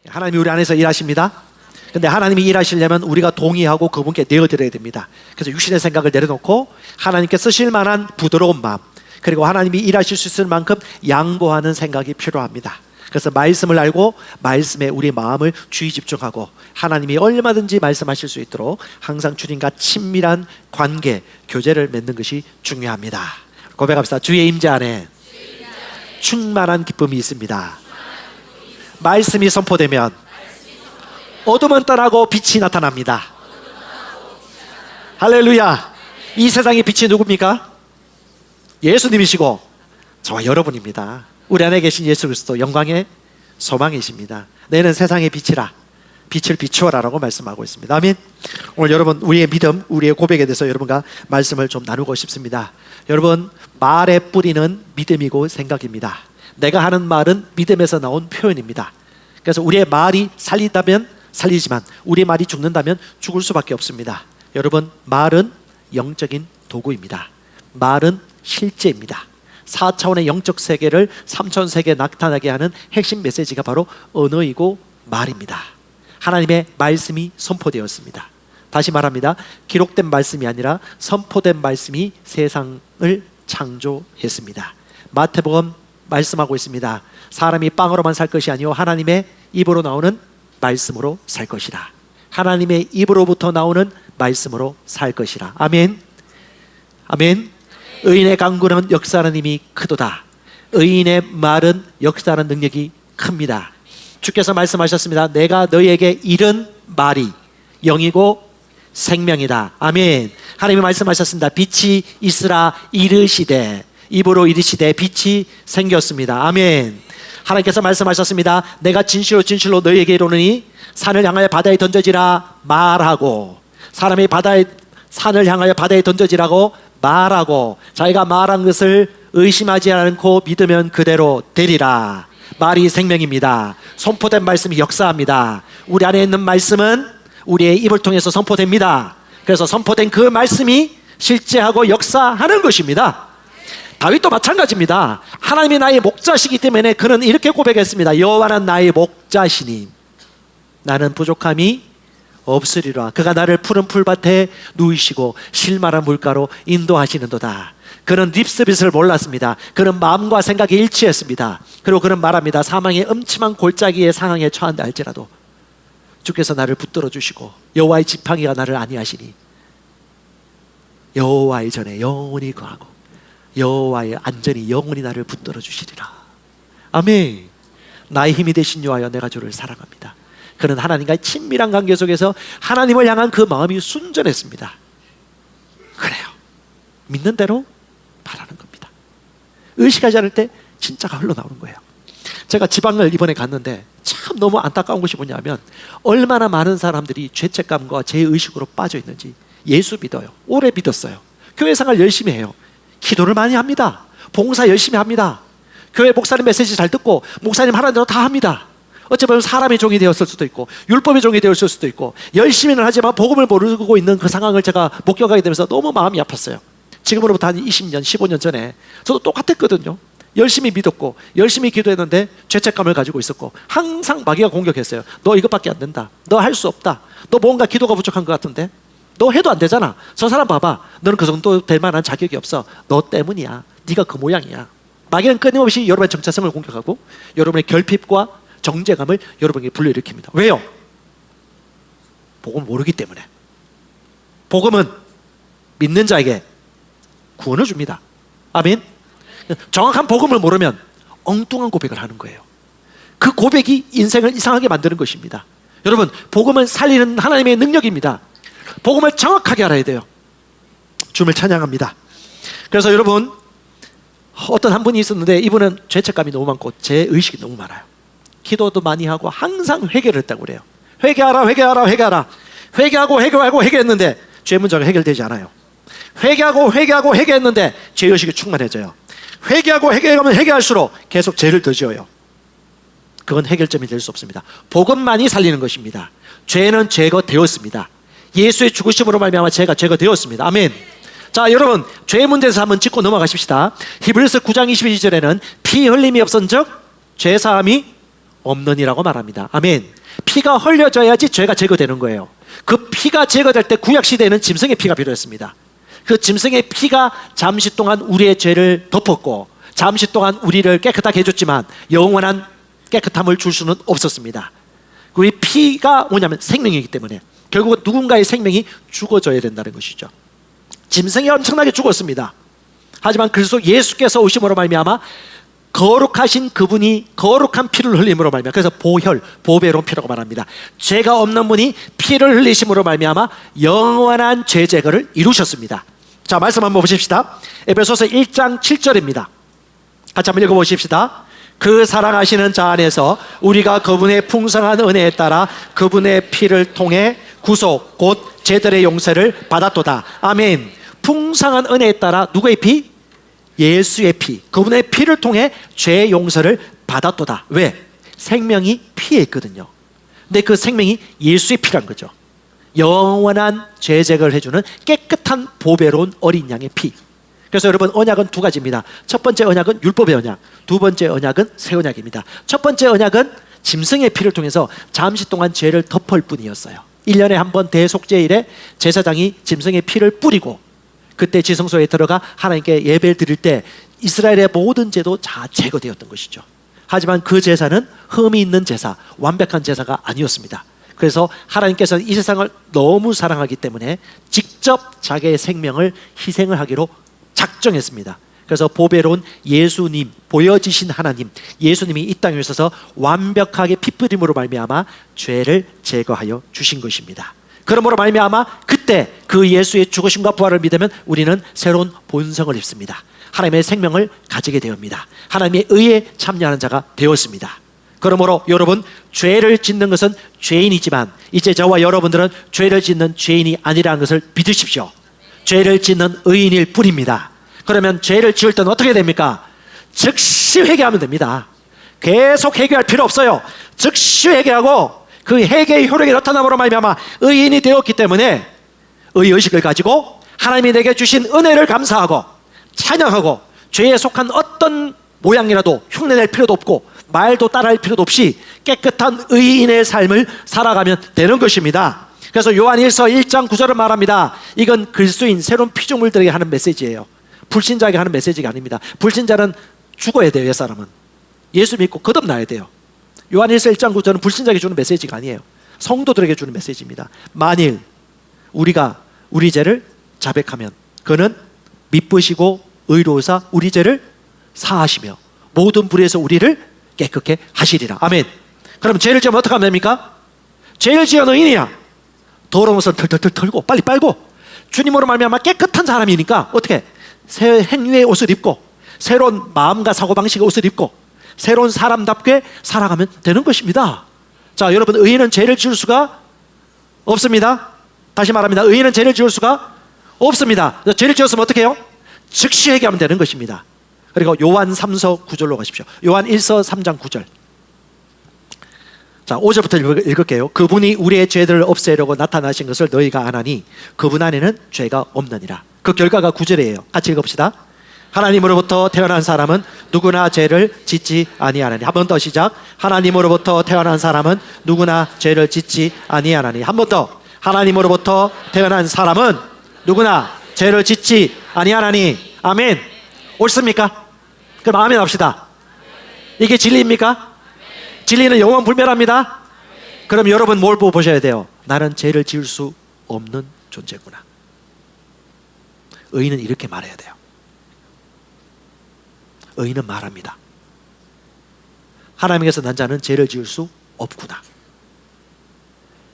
하나님이 우리 안에서 일하십니다. 근데 하나님이 일하시려면 우리가 동의하고 그분께 내어드려야 됩니다. 그래서 육신의 생각을 내려놓고 하나님께 쓰실 만한 부드러운 마음, 그리고 하나님이 일하실 수 있을 만큼 양보하는 생각이 필요합니다. 그래서 말씀을 알고 말씀에 우리 마음을 주의 집중하고 하나님이 얼마든지 말씀하실 수 있도록 항상 주님과 친밀한 관계, 교제를 맺는 것이 중요합니다. 고백합시다. 주의 임재 안에 충만한 기쁨이 있습니다. 말씀이 선포되면 어둠은 떠나고 빛이 나타납니다. 할렐루야. 이 세상의 빛이 누굽니까? 예수님이시고 저와 여러분입니다. 우리 안에 계신 예수 그리스도 영광의 소망이십니다. 너는 세상의 빛이라, 빛을 비추어라 라고 말씀하고 있습니다. 아멘. 오늘 여러분, 우리의 믿음, 우리의 고백에 대해서 여러분과 말씀을 좀 나누고 싶습니다. 여러분, 말의 뿌리는 믿음이고 생각입니다. 내가 하는 말은 믿음에서 나온 표현입니다. 그래서 우리의 말이 살린다면 살리지만 우리의 말이 죽는다면 죽을 수밖에 없습니다. 여러분, 말은 영적인 도구입니다. 말은 실제입니다. 4차원의 영적 세계를 3차원 세계에 나타나게 하는 핵심 메시지가 바로 언어이고 말입니다. 하나님의 말씀이 선포되었습니다. 다시 말합니다. 기록된 말씀이 아니라 선포된 말씀이 세상을 창조했습니다. 마태복음 말씀하고 있습니다. 사람이 빵으로만 살 것이 아니요 하나님의 입으로 나오는 말씀으로 살 것이라. 하나님의 입으로부터 나오는 말씀으로 살 것이라. 아멘. 아멘. 의인의 강구는 역사하는 힘이 크도다. 의인의 말은 역사하는 능력이 큽니다. 주께서 말씀하셨습니다. 내가 너희에게 이른 말이 영이고 생명이다. 아멘. 하나님이 말씀하셨습니다. 빛이 있으라 이르시되, 입으로 이르시되 빛이 생겼습니다. 아멘. 하나님께서 말씀하셨습니다. 내가 진실로 진실로 너희에게 이르노니 산을 향하여 바다에 던져지라 말하고, 사람이 산을 향하여 바다에 던져지라고 말하고, 자기가 말한 것을 의심하지 않고 믿으면 그대로 되리라. 말이 생명입니다. 선포된 말씀이 역사합니다. 우리 안에 있는 말씀은 우리의 입을 통해서 선포됩니다. 그래서 선포된 그 말씀이 실제하고 역사하는 것입니다. 다윗도 마찬가지입니다. 하나님이 나의 목자시기 때문에 그는 이렇게 고백했습니다. 여호와는 나의 목자시니 나는 부족함이 없으리라. 그가 나를 푸른 풀밭에 누이시고 실만한 물가로 인도하시는도다. 그는 립서빗을 몰랐습니다. 그는 마음과 생각이 일치했습니다. 그리고 그는 말합니다. 사망의 음침한 골짜기의 상황에 처한다 할지라도 주께서 나를 붙들어 주시고 여호와의 지팡이가 나를 안위하시니 여호와의 전에 영원히 거하고 여호와의 안전이 영원히 나를 붙들어 주시리라. 아멘. 나의 힘이 되신 여호와여, 내가 주를 사랑합니다. 그는 하나님과의 친밀한 관계 속에서 하나님을 향한 그 마음이 순전했습니다. 그래요. 믿는 대로 말하는 겁니다. 의식하지 않을 때 진짜가 흘러나오는 거예요. 제가 지방을 이번에 갔는데 참 너무 안타까운 것이 뭐냐면 얼마나 많은 사람들이 죄책감과 죄의식으로 빠져 있는지. 예수 믿어요. 오래 믿었어요. 교회 생활 열심히 해요. 기도를 많이 합니다. 봉사 열심히 합니다. 교회 목사님 메시지 잘 듣고 목사님 하라는 대로 다 합니다. 어찌 보면 사람의 종이 되었을 수도 있고 율법의 종이 되었을 수도 있고 열심히는 하지만 복음을 모르고 있는 그 상황을 제가 목격하게 되면서 너무 마음이 아팠어요. 지금으로부터 한 20년, 15년 전에 저도 똑같았거든요. 열심히 믿었고 열심히 기도했는데 죄책감을 가지고 있었고 항상 마귀가 공격했어요. 너 이것밖에 안 된다. 너 할 수 없다. 너 뭔가 기도가 부족한 것 같은데 너 해도 안 되잖아. 저 사람 봐봐. 너는 그 정도 될 만한 자격이 없어. 너 때문이야. 네가 그 모양이야. 마귀는 끊임없이 여러분의 정체성을 공격하고 여러분의 결핍과 정죄감을 여러분에게 불러일으킵니다. 왜요? 복음을 모르기 때문에. 복음은 믿는 자에게 구원을 줍니다. 아멘. 정확한 복음을 모르면 엉뚱한 고백을 하는 거예요. 그 고백이 인생을 이상하게 만드는 것입니다. 여러분, 복음은 살리는 하나님의 능력입니다. 복음을 정확하게 알아야 돼요. 주님을 찬양합니다. 그래서 여러분, 어떤 한 분이 있었는데 이분은 죄책감이 너무 많고 죄의식이 너무 많아요. 기도도 많이 하고 항상 회개를 했다고 그래요. 회개하라, 회개하라, 회개하라. 회개하고 회개하고 회개했는데 죄 문제가 해결되지 않아요. 회개하고 회개하고 회개했는데 죄의식이 충만해져요. 회개하고 회개하면 회개할수록 계속 죄를 더 지어요. 그건 해결점이 될 수 없습니다. 복음만이 살리는 것입니다. 죄는 제거되었습니다. 예수의 죽으심으로 말미암아 죄가 제거되었습니다. 아멘. 자, 여러분, 죄 문제에서 한번 짚고 넘어가십시다. 히브리서 9장 22절에는 피 흘림이 없은즉 죄 사함이 없느니라고 말합니다. 아멘. 피가 흘려져야지 죄가 제거되는 거예요. 그 피가 제거될 때 구약 시대에는 짐승의 피가 필요했습니다. 그 짐승의 피가 잠시 동안 우리의 죄를 덮었고 잠시 동안 우리를 깨끗하게 해줬지만 영원한 깨끗함을 줄 수는 없었습니다. 우리 피가 뭐냐면 생명이기 때문에 결국 누군가의 생명이 죽어져야 된다는 것이죠. 짐승이 엄청나게 죽었습니다. 하지만 그리스도 예수께서 오심으로 말미암아 거룩하신 그분이 거룩한 피를 흘림으로 말미암아, 그래서 보혈, 보배로운 피라고 말합니다. 죄가 없는 분이 피를 흘리심으로 말미암아 영원한 죄 제거를 이루셨습니다. 자, 말씀 한번 보십시다. 에베소서 1장 7절입니다. 같이 한번 읽어보십시다. 그 사랑하시는 자 안에서 우리가 그분의 풍성한 은혜에 따라 그분의 피를 통해 구속 곧 죄들의 용서를 받았도다. 아멘. 풍성한 은혜에 따라 누구의 피? 예수의 피, 그분의 피를 통해 죄 용서를 받았도다. 왜? 생명이 피에 있거든요. 근데 그 생명이 예수의 피란 거죠. 영원한 죄 제거를 해주는 깨끗한 보배로운 어린 양의 피. 그래서 여러분, 언약은 두 가지입니다. 첫 번째 언약은 율법의 언약, 두 번째 언약은 새 언약입니다. 첫 번째 언약은 짐승의 피를 통해서 잠시 동안 죄를 덮을 뿐이었어요. 1년에 한 번 대속죄일에 제사장이 짐승의 피를 뿌리고 그때 지성소에 들어가 하나님께 예배를 드릴 때 이스라엘의 모든 죄도 다 제거되었던 것이죠. 하지만 그 제사는 흠이 있는 제사, 완벽한 제사가 아니었습니다. 그래서 하나님께서는 이 세상을 너무 사랑하기 때문에 직접 자기의 생명을 희생을 하기로 작정했습니다. 그래서 보배로운 예수님, 보여지신 하나님, 예수님이 이 땅에 오셔서 완벽하게 피 뿌림으로 말미암아 죄를 제거하여 주신 것입니다. 그러므로 말미암아 그때 그 예수의 죽으심과 부활을 믿으면 우리는 새로운 본성을 입습니다. 하나님의 생명을 가지게 되옵니다. 하나님의 의에 참여하는 자가 되었습니다. 그러므로 여러분, 죄를 짓는 것은 죄인이지만 이제 저와 여러분들은 죄를 짓는 죄인이 아니라는 것을 믿으십시오. 죄를 짓는 의인일 뿐입니다. 그러면 죄를 지을 때는 어떻게 됩니까? 즉시 회개하면 됩니다. 계속 회개할 필요 없어요. 즉시 회개하고 그 회개의 효력이 나타남으로 말미암아 의인이 되었기 때문에 의의식을 가지고 하나님이 내게 주신 은혜를 감사하고 찬양하고 죄에 속한 어떤 모양이라도 흉내낼 필요도 없고 말도 따라할 필요도 없이 깨끗한 의인의 삶을 살아가면 되는 것입니다. 그래서 요한 1서 1장 9절을 말합니다. 이건 그리스도인 새로운 피조물들에게 하는 메시지예요. 불신자에게 하는 메시지가 아닙니다. 불신자는 죽어야 돼요. 옛사람은 예수 믿고 거듭나야 돼요. 요한 1서 1장 9절은 불신자에게 주는 메시지가 아니에요. 성도들에게 주는 메시지입니다. 만일 우리가 우리 죄를 자백하면 그는 미쁘시고 의로우사 우리 죄를 사하시며 모든 불의에서 우리를 깨끗게 하시리라. 아멘. 그럼 죄를 지으면 어떻게 하면 됩니까? 죄를 지은 의인이야. 더러운 것을 털털털 털고 빨리 빨고 주님으로 말미암아 깨끗한 사람이니까 어떻게? 새 행위의 옷을 입고 새로운 마음과 사고방식의 옷을 입고 새로운 사람답게 살아가면 되는 것입니다. 자, 여러분, 의인은 죄를 지을 수가 없습니다. 다시 말합니다. 의인은 죄를 지을 수가 없습니다. 죄를 지었으면 어떻게 해요? 즉시 회개하면 되는 것입니다. 그리고 요한 3서 9절로 가십시오. 요한 1서 3장 9절. 자, 5절부터 읽을게요. 그분이 우리의 죄들을 없애려고 나타나신 것을 너희가 아나니 그분 안에는 죄가 없느니라. 그 결과가 9절이에요. 같이 읽읍시다. 하나님으로부터 태어난 사람은 누구나 죄를 짓지 아니하나니. 한 번 더 시작. 하나님으로부터 태어난 사람은 누구나 죄를 짓지 아니하나니. 한 번 더. 하나님으로부터 태어난 사람은 누구나 죄를 짓지 아니하나니. 아멘. 옳습니까? 그럼 아멘 합시다. 이게 진리입니까? 진리는 영원 불멸합니다. 그럼 여러분 뭘 보고 보셔야 돼요? 나는 죄를 지을 수 없는 존재구나. 의인은 이렇게 말해야 돼요. 의인은 말합니다. 하나님께서 난 자는 죄를 지을 수 없구나.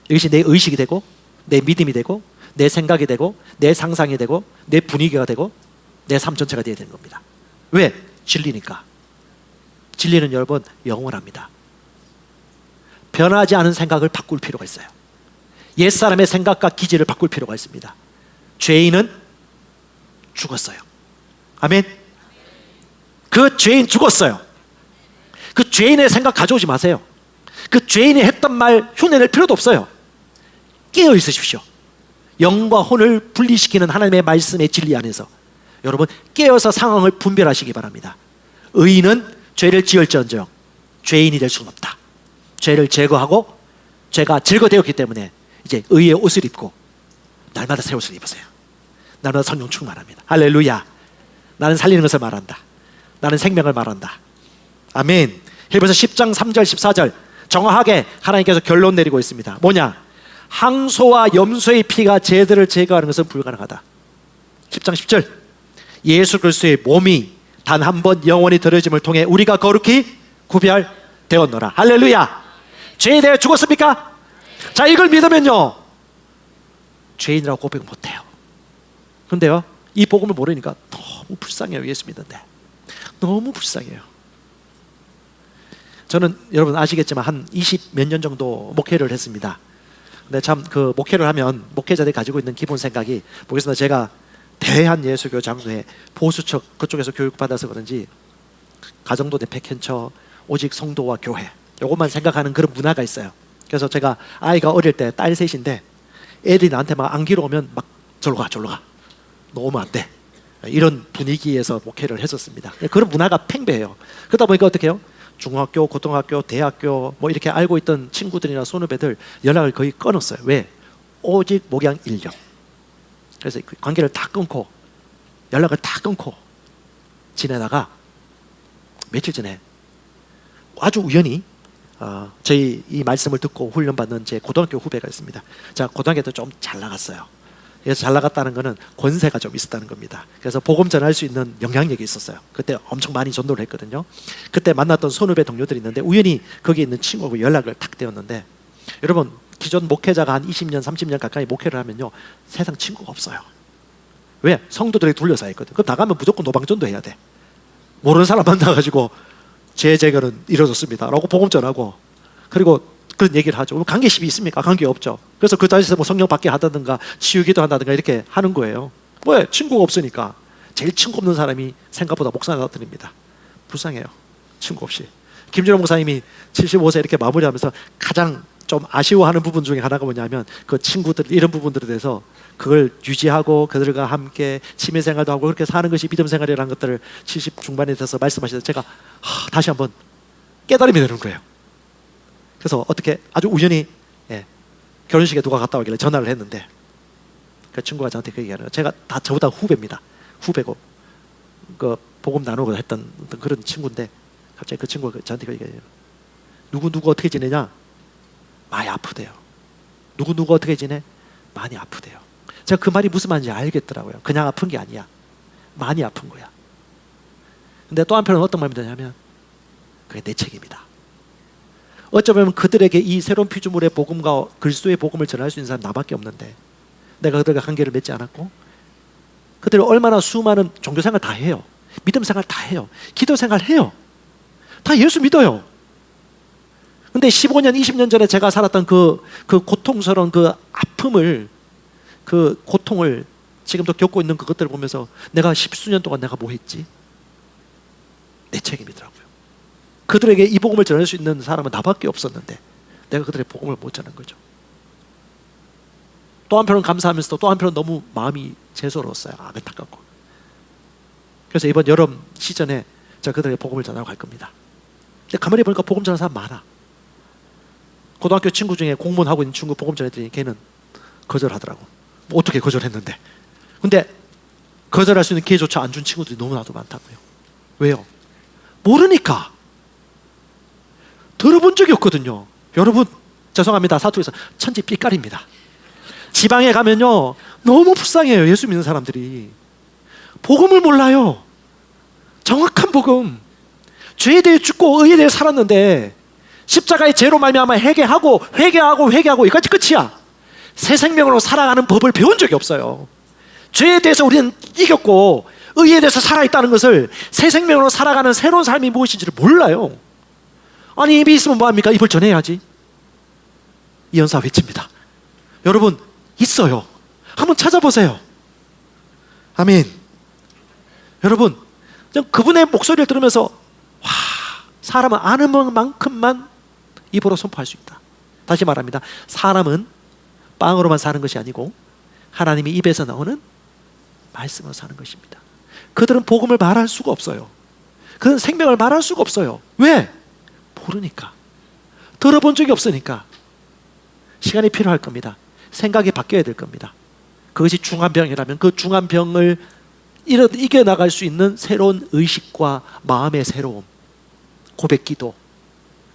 이것이 내 의식이 되고 내 믿음이 되고 내 생각이 되고 내 상상이 되고 내 분위기가 되고 내 삶 전체가 되어야 되는 겁니다. 왜? 진리니까. 진리는 여러분 영원합니다. 변하지 않은 생각을 바꿀 필요가 있어요. 옛사람의 생각과 기질을 바꿀 필요가 있습니다. 죄인은 죽었어요. 아멘. 그 죄인 죽었어요. 그 죄인의 생각 가져오지 마세요. 그 죄인이 했던 말 흉내낼 필요도 없어요. 깨어 있으십시오. 영과 혼을 분리시키는 하나님의 말씀의 진리 안에서 여러분 깨어서 상황을 분별하시기 바랍니다. 의인은 죄를 지을지언정 죄인이 될 수는 없다. 죄를 제거하고 죄가 제거되었기 때문에 이제 의의 옷을 입고 날마다 새 옷을 입으세요. 날마다 성령 충만합니다. 할렐루야. 나는 살리는 것을 말한다. 나는 생명을 말한다. 아멘. 히브리서 10장 3절 14절 정확하게 하나님께서 결론 내리고 있습니다. 뭐냐? 항소와 염소의 피가 죄들을 제거하는 것은 불가능하다. 10장 10절 예수 그리스도의 몸이 단 한 번 영원히 드려짐을 통해 우리가 거룩히 구별되었노라. 할렐루야. 죄에 대해 죽었습니까? 자, 이걸 믿으면요 죄인이라고 고백 못해요. 그런데요 이 복음을 모르니까 너무 불쌍해요. 예수 믿는데 너무 불쌍해요. 저는 여러분 아시겠지만 한 20 몇 년 정도 목회를 했습니다. 근데 참 그 목회를 하면 목회자들이 가지고 있는 기본 생각이, 보겠습니다. 제가 대한예수교 장로회 보수척 그쪽에서 교육받아서 그런지 가정도대 백현처 오직 성도와 교회 요것만 생각하는 그런 문화가 있어요. 그래서 제가 아이가 어릴 때 딸 셋인데 애들이 나한테 막 안기로 오면 막 절로 가 너 오면 안 돼 이런 분위기에서 목회를 했었습니다. 그런 문화가 팽배해요. 그러다 보니까 어떻게 해요? 중학교, 고등학교, 대학교 뭐 이렇게 알고 있던 친구들이나 선후배들 연락을 거의 끊었어요. 왜? 오직 목양 인력. 그래서 그 관계를 다 끊고 연락을 다 끊고 지내다가 며칠 전에 아주 우연히 저희 이 말씀을 듣고 훈련받는 제 고등학교 후배가 있습니다. 자, 고등학교 때 좀 잘 나갔어요. 그래서 잘 나갔다는 것은 권세가 좀 있었다는 겁니다. 그래서 복음 전할 수 있는 영향력이 있었어요. 그때 엄청 많이 전도를 했거든요. 그때 만났던 선후배 동료들이 있는데 우연히 거기 있는 친구하고 연락을 탁 되었는데, 여러분 기존 목회자가 한 20년 30년 가까이 목회를 하면요 세상 친구가 없어요. 왜? 성도들이 둘러싸여 있거든. 그럼 나가면 무조건 노방전도 해야 돼. 모르는 사람 만나가지고 죄 제거는 이루어졌습니다 라고 복음 전하고, 그리고 그런 얘기를 하죠. 관계십이 있습니까? 관계 없죠. 그래서 그 자리에서 뭐 성령 받게 하다든가 치유기도 한다든가 이렇게 하는 거예요. 왜? 친구가 없으니까. 제일 친구 없는 사람이 생각보다 목사가 나타납니다. 불쌍해요. 친구 없이. 김준호 목사님이 75세 이렇게 마무리하면서 가장 좀 아쉬워하는 부분 중에 하나가 뭐냐면 그 친구들 이런 부분들에 대해서 그걸 유지하고 그들과 함께 취미생활도 하고 그렇게 사는 것이 믿음 생활이라는 것들을 70 중반에 돼서 말씀하시는데 제가 다시 한번 깨달음이 되는 거예요. 그래서 어떻게 아주 우연히 결혼식에 누가 갔다 오길래 전화를 했는데 그 친구가 저한테 그 얘기하는 거예요. 제가 다 저보다 후배입니다. 후배고 그 복음 나누고 했던 그런 친구인데 갑자기 그 친구가 저한테 그 얘기해요. 누구 어떻게 지내냐? 많이 아프대요. 누구 어떻게 지내? 많이 아프대요. 제가 그 말이 무슨 말인지 알겠더라고요. 그냥 아픈 게 아니야. 많이 아픈 거야. 근데 또 한편은 어떤 마음이 드냐면 그게 내 책임이다. 어쩌면 그들에게 이 새로운 피조물의 복음과 그리스도의 복음을 전할 수 있는 사람 나밖에 없는데 내가 그들과 관계를 맺지 않았고, 그들이 얼마나 수많은 종교생활 다 해요. 믿음생활 다 해요. 기도생활 해요. 다 예수 믿어요. 근데 15년 20년 전에 제가 살았던 그 고통스러운 그 아픔을, 그 고통을 지금도 겪고 있는 그것들을 보면서 내가 10수년 동안 내가 뭐 했지? 내 책임이더라고요. 그들에게 이 복음을 전할 수 있는 사람은 나밖에 없었는데 내가 그들의 복음을 못 전한 거죠. 또 한편은 감사하면서도 또 한편은 너무 마음이 죄스러웠어요. 안타깝고. 그래서 이번 여름 시즌에 제가 그들에게 복음을 전하러 갈 겁니다. 근데 가만히 보니까 복음 전하는 사람 많아. 고등학교 친구 중에 공무원하고 있는 친구 복음 전했더니 걔는 거절하더라고. 뭐 어떻게 거절했는데. 근데 거절할 수 있는 기회조차 안 준 친구들이 너무나도 많다고요. 왜요? 모르니까. 들어본 적이 없거든요. 여러분 죄송합니다. 사투리에서 천지 삐까리입니다. 지방에 가면요 너무 불쌍해요. 예수 믿는 사람들이 복음을 몰라요. 정확한 복음. 죄에 대해 죽고 의에 대해 살았는데 십자가의 죄로 말미암아 회개하고 이까지 끝이야. 새 생명으로 살아가는 법을 배운 적이 없어요. 죄에 대해서 우리는 이겼고 의에 대해서 살아있다는 것을, 새 생명으로 살아가는 새로운 삶이 무엇인지를 몰라요. 아니 입이 있으면 뭐합니까? 입을 전해야지. 이 연사 외칩니다. 여러분 있어요. 한번 찾아보세요. 아멘. 여러분 그분의 목소리를 들으면서 와, 사람은 아는 만큼만 입으로 선포할 수 있다. 다시 말합니다. 사람은 빵으로만 사는 것이 아니고 하나님이 입에서 나오는 말씀으로 사는 것입니다. 그들은 복음을 말할 수가 없어요. 그들은 생명을 말할 수가 없어요. 왜? 모르니까. 들어본 적이 없으니까 시간이 필요할 겁니다. 생각이 바뀌어야 될 겁니다. 그것이 중한 병이라면 그 중한 병을 이겨나갈 수 있는 새로운 의식과 마음의 새로움, 고백기도,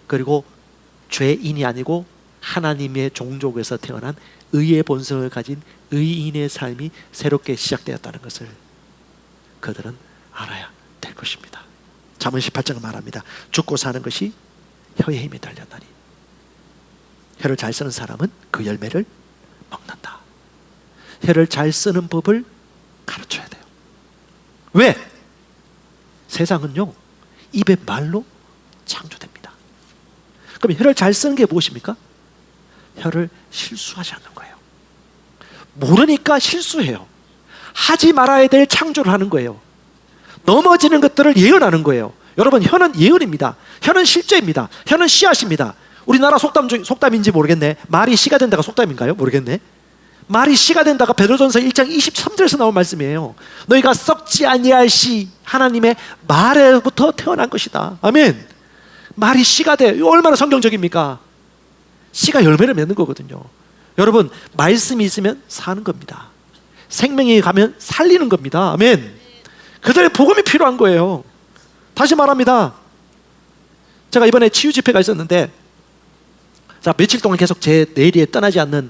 그리고 죄인이 아니고 하나님의 종족에서 태어난 의의 본성을 가진 의인의 삶이 새롭게 시작되었다는 것을 그들은 알아야 될 것입니다. 잠언 18장은 말합니다. 죽고 사는 것이 혀의 힘이 달렸나니 혀를 잘 쓰는 사람은 그 열매를 먹는다. 혀를 잘 쓰는 법을 가르쳐야 돼요. 왜? 세상은요 입의 말로 창조됩니다. 그럼 혀를 잘 쓰는 게 무엇입니까? 혀를 실수하지 않는 거예요. 모르니까 실수해요. 하지 말아야 될 창조를 하는 거예요. 넘어지는 것들을 예언하는 거예요. 여러분, 혀는 예언입니다. 혀는 실제입니다. 혀는 씨앗입니다. 우리나라 속담인지 모르겠네. 말이 씨가 된다가 속담인가요? 모르겠네. 말이 씨가 된다가 베드로전서 1장 23절에서 나온 말씀이에요. 너희가 썩지 아니할 씨, 하나님의 말에부터 태어난 것이다. 아멘. 말이 씨가 돼. 이거 얼마나 성경적입니까? 씨가 열매를 맺는 거거든요. 여러분, 말씀이 있으면 사는 겁니다. 생명이 가면 살리는 겁니다. 아멘. 그들의 복음이 필요한 거예요. 다시 말합니다. 제가 이번에 치유 집회가 있었는데, 자, 며칠 동안 계속 제 내리에 떠나지 않는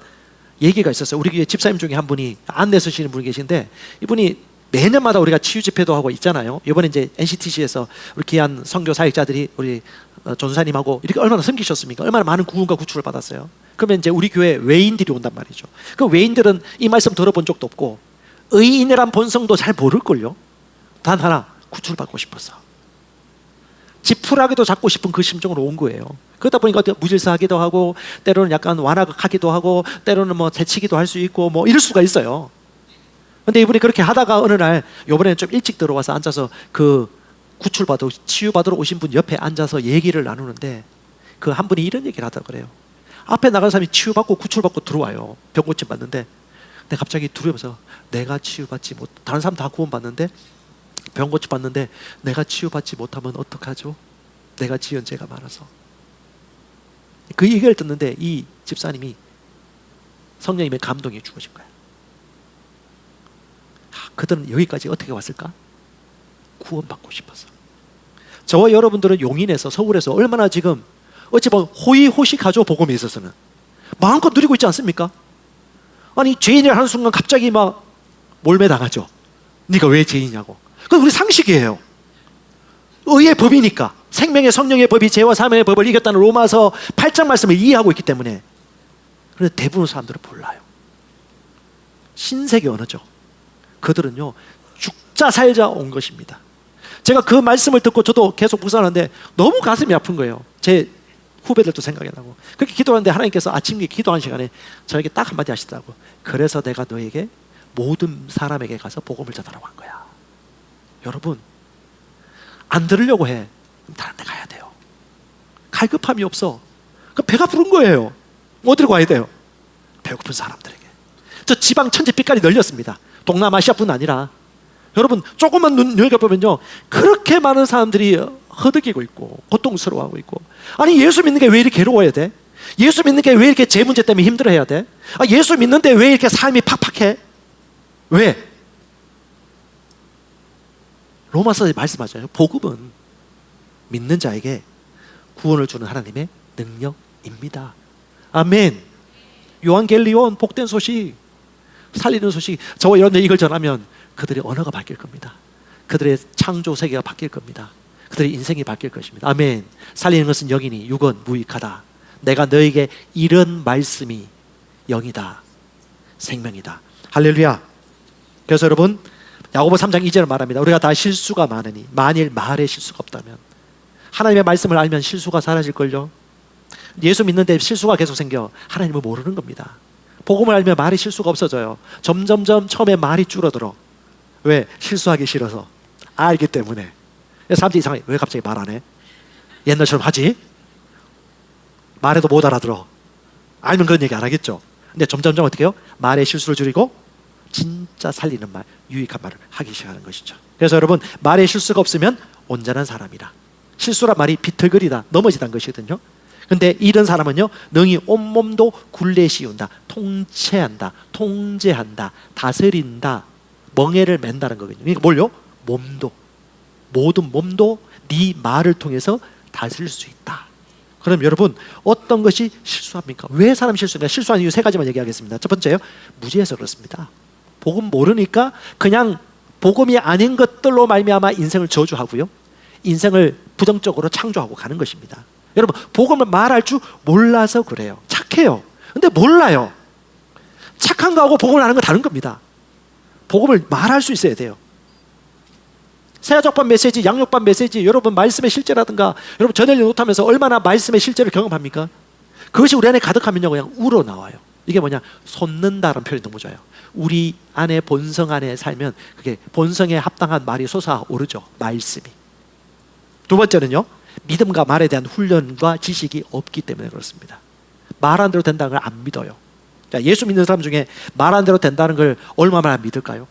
얘기가 있었어요. 우리 교회 집사님 중에 한 분이 안내 서시는 분이 계신데, 이분이 매년마다 우리가 치유 집회도 하고 있잖아요. 이번에 이제 NCTC에서 우리 귀한 선교 사역자들이 우리 전사님하고 이렇게 얼마나 섬기셨습니까? 얼마나 많은 구원과 구출을 받았어요. 그러면 이제 우리 교회 외인들이 온단 말이죠. 그 외인들은 이 말씀 들어본 적도 없고 의인이란 본성도 잘 모를걸요. 단 하나, 구출받고 싶어서 지푸라기도 잡고 싶은 그 심정으로 온 거예요. 그러다 보니까 무질서하기도 하고, 때로는 약간 완화하기도 하고, 때로는 뭐 재치기도 할 수 있고, 뭐 이럴 수가 있어요. 근데 이분이 그렇게 하다가 어느 날, 요번에는 좀 일찍 들어와서 앉아서 그 구출받고 치유받으러 오신 분 옆에 앉아서 얘기를 나누는데, 그 한 분이 이런 얘기를 하다 그래요. 앞에 나간 사람이 치유받고 구출받고 들어와요. 병 고침 받는데, 근데 갑자기 두려워서 내가 치유받지 못, 다른 사람 다 구원받는데 병 고침 받는데 내가 치유받지 못하면 어떡하죠? 내가 지은 죄가 많아서. 그 얘기를 듣는데 이 집사님이 성령님의 감동이 주어진 거예요. 그들은 여기까지 어떻게 왔을까? 구원받고 싶어서. 저와 여러분들은 용인에서, 서울에서 얼마나 지금 어찌 보면 호의호식하죠. 복음에 있어서는 마음껏 누리고 있지 않습니까? 아니, 죄인이라 하는 순간 갑자기 막 몰매당하죠. 네가 왜 죄인이냐고. 그건 우리 상식이에요. 의의 법이니까, 생명의 성령의 법이 죄와 사망의 법을 이겼다는 로마서 8장 말씀을 이해하고 있기 때문에. 그런데 대부분 사람들은 몰라요. 신세계 언어죠. 그들은요 죽자 살자 온 것입니다. 제가 그 말씀을 듣고 저도 계속 묵상하는데 너무 가슴이 아픈 거예요. 제 후배들도 생각이 나고. 그렇게 기도하는데 하나님께서 아침에 기도하는 시간에 저에게 딱 한마디 하시더라고. 그래서 내가 너에게 모든 사람에게 가서 복음을 전하라고 한 거야. 여러분, 안 들으려고 해. 그럼 다른 데 가야 돼요. 갈급함이 없어. 그럼 배가 부른 거예요. 어디로 가야 돼요? 배고픈 사람들에게. 저 지방 천지 빛깔이 널렸습니다. 동남아시아뿐 아니라 여러분, 조금만 눈여겨 보면요 그렇게 많은 사람들이 허덕이고 있고 고통스러워하고 있고. 아니, 예수 믿는 게 왜 이렇게 괴로워야 돼? 예수 믿는 게 왜 이렇게 제 문제 때문에 힘들어해야 돼? 아, 예수 믿는데 왜 이렇게 삶이 팍팍해? 왜? 로마서에 말씀하잖아요. 복음은 믿는 자에게 구원을 주는 하나님의 능력입니다. 아멘. 요한겔리온, 복된 소식, 살리는 소식. 저와 여러분들 이걸 전하면 그들의 언어가 바뀔 겁니다. 그들의 창조 세계가 바뀔 겁니다. 그들의 인생이 바뀔 것입니다. 아멘. 살리는 것은 영이니 육은 무익하다. 내가 너에게 이런 말씀이 영이다, 생명이다. 할렐루야. 그래서 여러분, 야고보 3장 2절을 말합니다. 우리가 다 실수가 많으니 만일 말에 실수가 없다면. 하나님의 말씀을 알면 실수가 사라질걸요. 예수 믿는데 실수가 계속 생겨. 하나님을 모르는 겁니다. 복음을 알면 말이 실수가 없어져요. 점점점 처음에 말이 줄어들어. 왜? 실수하기 싫어서. 알기 때문에. 사람들이 이상해. 왜 갑자기 말 안 해? 옛날처럼 하지? 말해도 못 알아들어. 알면 그런 얘기 안 하겠죠. 근데 점점점 어떻게 해요? 말의 실수를 줄이고 진짜 살리는 말, 유익한 말을 하기 시작하는 것이죠. 그래서 여러분, 말의 실수가 없으면 온전한 사람이라. 실수란 말이 비틀거리다, 넘어지다는 것이거든요. 근데 이런 사람은요, 능히 온몸도 굴레 씌운다, 통치한다, 통제한다, 다스린다, 멍에를 맨다는 거거든요. 그러니까 뭘요? 몸도, 모든 몸도 네 말을 통해서 다스릴 수 있다. 그럼 여러분, 어떤 것이 실수합니까? 왜 사람이 실수합니까? 실수하는 이유 세 가지만 얘기하겠습니다. 첫 번째요, 무지해서 그렇습니다. 복음 모르니까 그냥 복음이 아닌 것들로 말미암아 인생을 저주하고요, 인생을 부정적으로 창조하고 가는 것입니다. 여러분, 복음을 말할 줄 몰라서 그래요. 착해요. 근데 몰라요. 착한 거하고 복음을 아는 건 다른 겁니다. 복음을 말할 수 있어야 돼요. 새가족밥 메시지, 양육밥 메시지, 여러분 말씀의 실제라든가, 여러분 저녁 노트하면서 얼마나 말씀의 실제를 경험합니까? 그것이 우리 안에 가득하면요, 그냥 우러나와요. 이게 뭐냐? 솟는다라는 표현이 너무 좋아요. 우리 안에, 본성 안에 살면 그게 본성에 합당한 말이 솟아오르죠, 말씀이. 두 번째는요, 믿음과 말에 대한 훈련과 지식이 없기 때문에 그렇습니다. 말한 대로 된다는 걸 안 믿어요. 예수 믿는 사람 중에 말한 대로 된다는 걸 얼마나 믿을까요?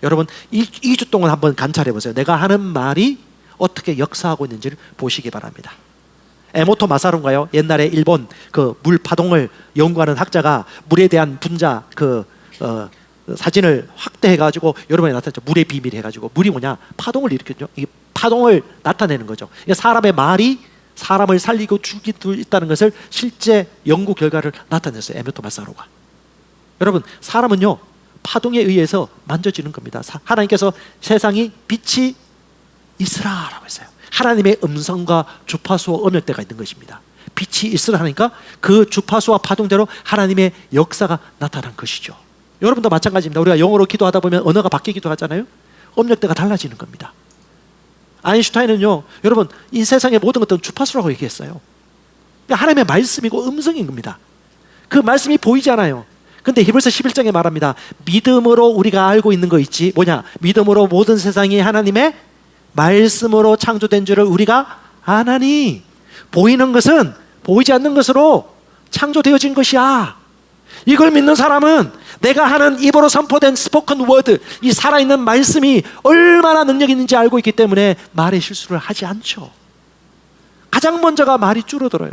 여러분, 2주 동안 한번 관찰해 보세요. 내가 하는 말이 어떻게 역사하고 있는지를 보시기 바랍니다. 에모토 마사루인가요? 옛날에 일본 그 물 파동을 연구하는 학자가 물에 대한 분자 사진을 확대해가지고 여러분이 나타냈죠. 물의 비밀 해가지고, 물이 뭐냐? 파동을 일으켰죠. 이게 파동을 나타내는 거죠. 사람의 말이 사람을 살리고 죽일 수 있다는 것을 실제 연구 결과를 나타냈어요, 에모토 마사루가. 여러분, 사람은요, 파동에 의해서 만져지는 겁니다. 하나님께서 세상이 빛이 있으라라고 했어요. 하나님의 음성과 주파수와 음역대가 있는 것입니다. 빛이 있으라 하니까 그 주파수와 파동대로 하나님의 역사가 나타난 것이죠. 여러분도 마찬가지입니다. 우리가 영어로 기도하다 보면 언어가 바뀌기도 하잖아요. 음역대가 달라지는 겁니다. 아인슈타인은요, 여러분, 이 세상의 모든 것들은 주파수라고 얘기했어요. 그러니까 하나님의 말씀이고 음성인 겁니다. 그 말씀이 보이지 않아요. 근데 히브리서 11장에 말합니다. 믿음으로 우리가 알고 있는 거 있지. 뭐냐? 믿음으로 모든 세상이 하나님의 말씀으로 창조된 줄을 우리가 아나니. 보이는 것은 보이지 않는 것으로 창조되어진 것이야. 이걸 믿는 사람은 내가 하는 입으로 선포된 스포큰 워드, 이 살아있는 말씀이 얼마나 능력 있는지 알고 있기 때문에 말의 실수를 하지 않죠. 가장 먼저가 말이 줄어들어요.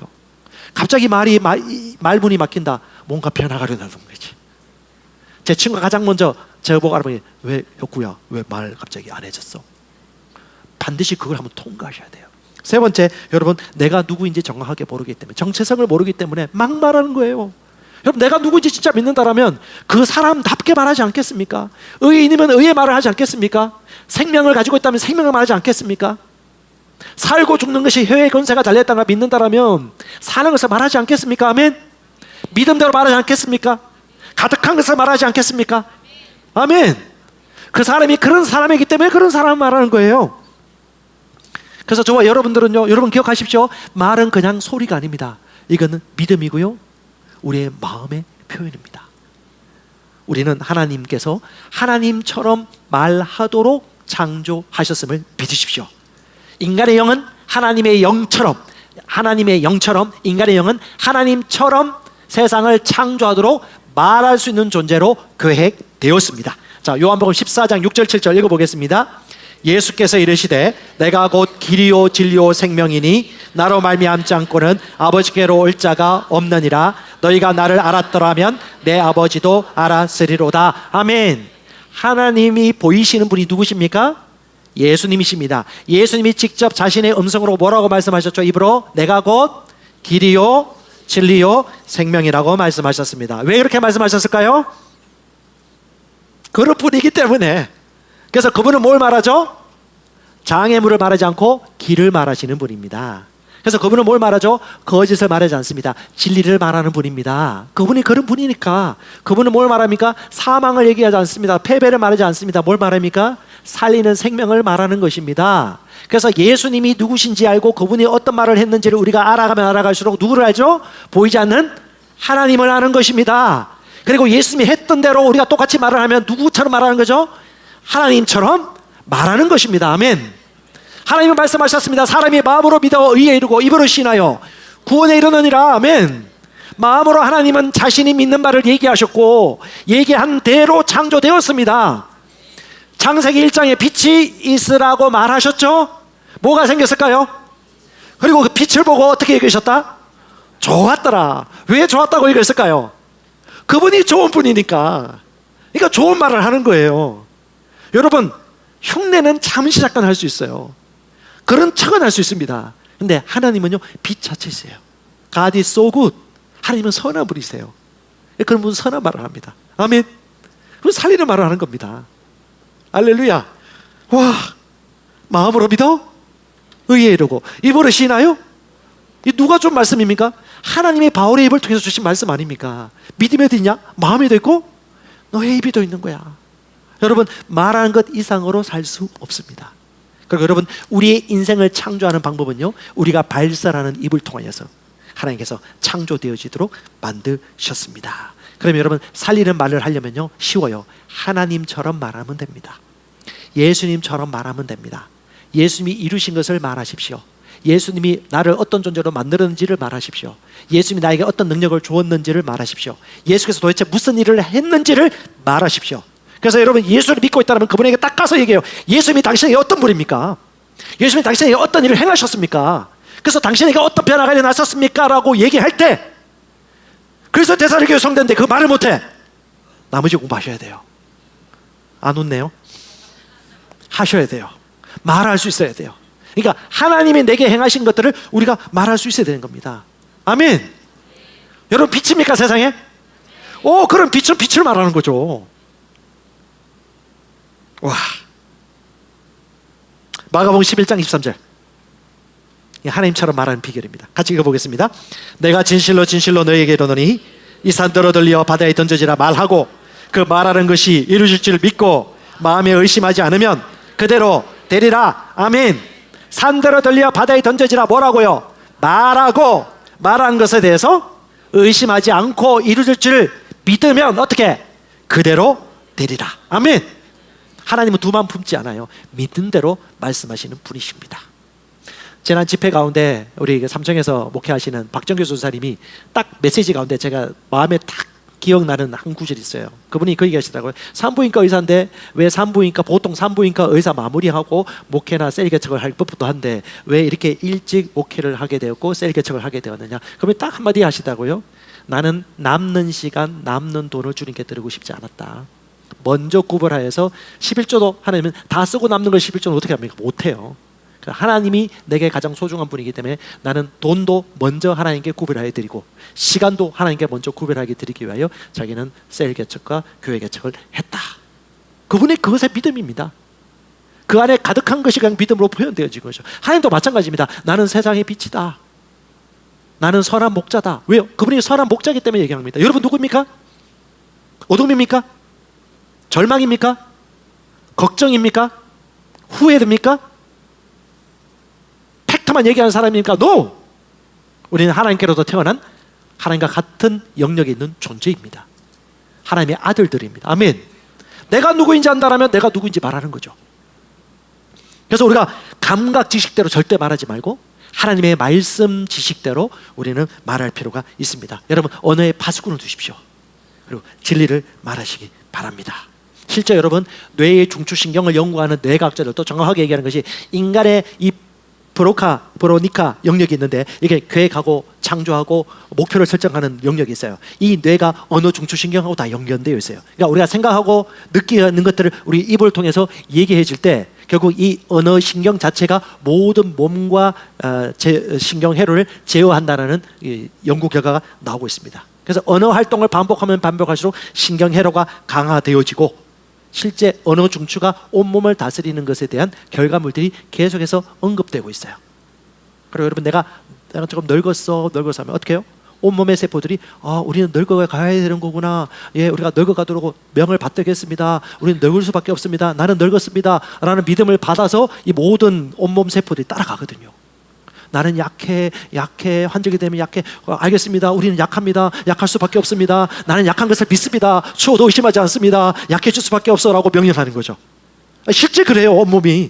갑자기 말문이 막힌다. 뭔가 변화가려는 거지. 제 친구가 가장 먼저 저보고 알아보니, 왜 혁구야, 왜 말 갑자기 안 해졌어? 반드시 그걸 한번 통과하셔야 돼요. 세 번째, 여러분, 내가 누구인지 정확하게 모르기 때문에, 정체성을 모르기 때문에 막 말하는 거예요. 여러분, 내가 누구인지 진짜 믿는다라면 그 사람답게 말하지 않겠습니까? 의인이면 의의 말을 하지 않겠습니까? 생명을 가지고 있다면 생명을 말하지 않겠습니까? 살고 죽는 것이 혀의 권세가 달렸다가 믿는다라면 사는 것을 말하지 않겠습니까? 아멘. 믿음대로 말하지 않겠습니까? 가득한 것을 말하지 않겠습니까? 아멘. 그 사람이 그런 사람이기 때문에 그런 사람을 말하는 거예요. 그래서 저와 여러분들은요, 여러분 기억하십시오. 말은 그냥 소리가 아닙니다. 이거는 믿음이고요, 우리의 마음의 표현입니다. 우리는 하나님께서 하나님처럼 말하도록 창조하셨음을 믿으십시오. 인간의 영은 하나님의 영처럼 인간의 영은 하나님처럼 세상을 창조하도록 말할 수 있는 존재로 계획되었습니다. 자, 요한복음 14장 6절 7절 읽어보겠습니다. 예수께서 이르시되 내가 곧 길이요 진리요 생명이니 나로 말미암지 않고는 아버지께로 올 자가 없느니라. 너희가 나를 알았더라면 내 아버지도 알았으리로다. 아멘. 하나님이 보이시는 분이 누구십니까? 예수님이십니다. 예수님이 직접 자신의 음성으로 뭐라고 말씀하셨죠? 입으로 내가 곧 길이요 진리요 생명이라고 말씀하셨습니다. 왜 그렇게 말씀하셨을까요? 그릇뿐이기 때문에. 그래서 그분은 뭘 말하죠? 장애물을 말하지 않고 길을 말하시는 분입니다. 그래서 그분은 뭘 말하죠? 거짓을 말하지 않습니다. 진리를 말하는 분입니다. 그분이 그런 분이니까. 그분은 뭘 말합니까? 사망을 얘기하지 않습니다. 패배를 말하지 않습니다. 뭘 말합니까? 살리는 생명을 말하는 것입니다. 그래서 예수님이 누구신지 알고 그분이 어떤 말을 했는지를 우리가 알아가면 알아갈수록 누구를 알죠? 보이지 않는 하나님을 아는 것입니다. 그리고 예수님이 했던 대로 우리가 똑같이 말을 하면 누구처럼 말하는 거죠? 하나님처럼 말하는 것입니다. 아멘. 하나님은 말씀하셨습니다. 사람이 마음으로 믿어 의에 이르고 입으로 신하여 구원에 이르느니라. 아멘. 마음으로 하나님은 자신이 믿는 바를 얘기하셨고 얘기한 대로 창조되었습니다. 창세기 1장에 빛이 있으라고 말하셨죠? 뭐가 생겼을까요? 그리고 그 빛을 보고 어떻게 얘기하셨다? 좋았더라. 왜 좋았다고 얘기했을까요? 그분이 좋은 분이니까. 그러니까 좋은 말을 하는 거예요. 여러분, 흉내는 잠시 잠깐 할 수 있어요. 그런 척은 할 수 있습니다. 근데 하나님은요, 빛 자체이세요. God is so good. 하나님은 선한 분이세요. 그런 분은 선한 말을 합니다. 아멘. 그건 살리는 말을 하는 겁니다. 할렐루야. 와, 마음으로 믿어? 의에 이르고. 입으로 시나요? 이 누가 준 말씀입니까? 하나님이 바울의 입을 통해서 주신 말씀 아닙니까? 믿음에도 있냐? 마음에도 있고 너의 입에도 있는 거야. 여러분, 말하는 것 이상으로 살 수 없습니다. 그리고 여러분, 우리의 인생을 창조하는 방법은요, 우리가 발설하는 입을 통하여서 하나님께서 창조되어지도록 만드셨습니다. 그러면 여러분, 살리는 말을 하려면요, 쉬워요. 하나님처럼 말하면 됩니다. 예수님처럼 말하면 됩니다. 예수님이 이루신 것을 말하십시오. 예수님이 나를 어떤 존재로 만들었는지를 말하십시오. 예수님이 나에게 어떤 능력을 주었는지를 말하십시오. 예수께서 도대체 무슨 일을 했는지를 말하십시오. 그래서 여러분, 예수를 믿고 있다면 그분에게 딱 가서 얘기해요. 예수님이 당신에게 어떤 분입니까? 예수님이 당신에게 어떤 일을 행하셨습니까? 그래서 당신에게 어떤 변화가 일어났었습니까? 라고 얘기할 때, 그래서 데살로니가 성도인데 그 말을 못해. 나머지 공부하셔야 돼요. 안 웃네요? 하셔야 돼요. 말할 수 있어야 돼요. 그러니까 하나님이 내게 행하신 것들을 우리가 말할 수 있어야 되는 겁니다. 아멘. 여러분, 빛입니까 세상에? 오, 그럼 빛은 빛을 말하는 거죠. 와, 마가복음 11장 23절, 하나님처럼 말하는 비결입니다. 같이 읽어보겠습니다. 내가 진실로 진실로 너희에게 이르노니 이 산더러 들려 바다에 던져지라 말하고 그 말하는 것이 이루어질 줄 믿고 마음에 의심하지 않으면 그대로 되리라. 아멘. 산더러 들려 바다에 던져지라 뭐라고요? 말하고 말한 것에 대해서 의심하지 않고 이루어질 줄 믿으면 어떻게? 그대로 되리라. 아멘. 하나님은 두 마음 품지 않아요. 믿는 대로 말씀하시는 분이십니다. 지난 집회 가운데 우리 삼청에서 목회하시는 박정규 선사님이 딱 메시지 가운데 제가 마음에 딱 기억나는 한 구절이 있어요. 그분이 그 얘기하시더라고요. 산부인과 의사인데 왜 산부인과, 보통 산부인과 의사 마무리하고 목회나 셀 개척을 할 법도 한데 왜 이렇게 일찍 목회를 하게 되었고 셀 개척을 하게 되었느냐. 그러면 딱 한마디 하시다고요. 나는 남는 시간, 남는 돈을 주님께 드리고 싶지 않았다. 먼저 구별하여서 11조도 하나님은 다 쓰고 남는 걸 11조는 어떻게 합니까? 못해요. 하나님이 내게 가장 소중한 분이기 때문에 나는 돈도 먼저 하나님께 구별하여 드리고 시간도 하나님께 먼저 구별하게 드리기 위하여 자기는 셀 개척과 교회 개척을 했다. 그분의 그것의 믿음입니다. 그 안에 가득한 것이 그냥 믿음으로 표현되어진 거죠. 하나님도 마찬가지입니다. 나는 세상의 빛이다. 나는 선한 목자다. 왜요? 그분이 선한 목자이기 때문에 얘기합니다. 여러분 누구입니까? 어둠입니까? 절망입니까? 걱정입니까? 후회됩니까? 팩트만 얘기하는 사람입니까? No! 우리는 하나님께로부터 태어난 하나님과 같은 영역에 있는 존재입니다. 하나님의 아들들입니다. 아멘. 내가 누구인지 안다라면 내가 누구인지 말하는 거죠. 그래서 우리가 감각 지식대로 절대 말하지 말고 하나님의 말씀 지식대로 우리는 말할 필요가 있습니다. 여러분, 언어에 파수꾼을 두십시오. 그리고 진리를 말하시기 바랍니다. 실제 여러분, 뇌의 중추신경을 연구하는 뇌과학자들도 정확하게 얘기하는 것이 인간의 이 브로니카 영역이 있는데 이게 계획하고 창조하고 목표를 설정하는 영역이 있어요. 이 뇌가 언어 중추신경하고 다 연결되어 있어요. 그러니까 우리가 생각하고 느끼는 것들을 우리 입을 통해서 얘기해 줄 때 결국 이 언어 신경 자체가 모든 몸과 신경 회로를 제어한다는 연구 결과가 나오고 있습니다. 그래서 언어 활동을 반복하면 반복할수록 신경 회로가 강화되어지고 실제 언어 중추가 온몸을 다스리는 것에 대한 결과물들이 계속해서 언급되고 있어요. 그리고 여러분, 내가 조금 늙었어 하면 어떻게 해요? 온몸의 세포들이 우리는 늙어가야 되는 거구나. 예, 우리가 늙어가도록 명을 받들겠습니다. 우리는 늙을 수밖에 없습니다. 나는 늙었습니다. 라는 믿음을 받아서 이 모든 온몸 세포들이 따라가거든요. 나는 약해, 환절기 되면 약해. 알겠습니다. 우리는 약합니다. 약할 수밖에 없습니다. 나는 약한 것을 믿습니다. 추워도 의심하지 않습니다. 약해질 수밖에 없어라고 명령하는 거죠. 실제 그래요, 온몸이.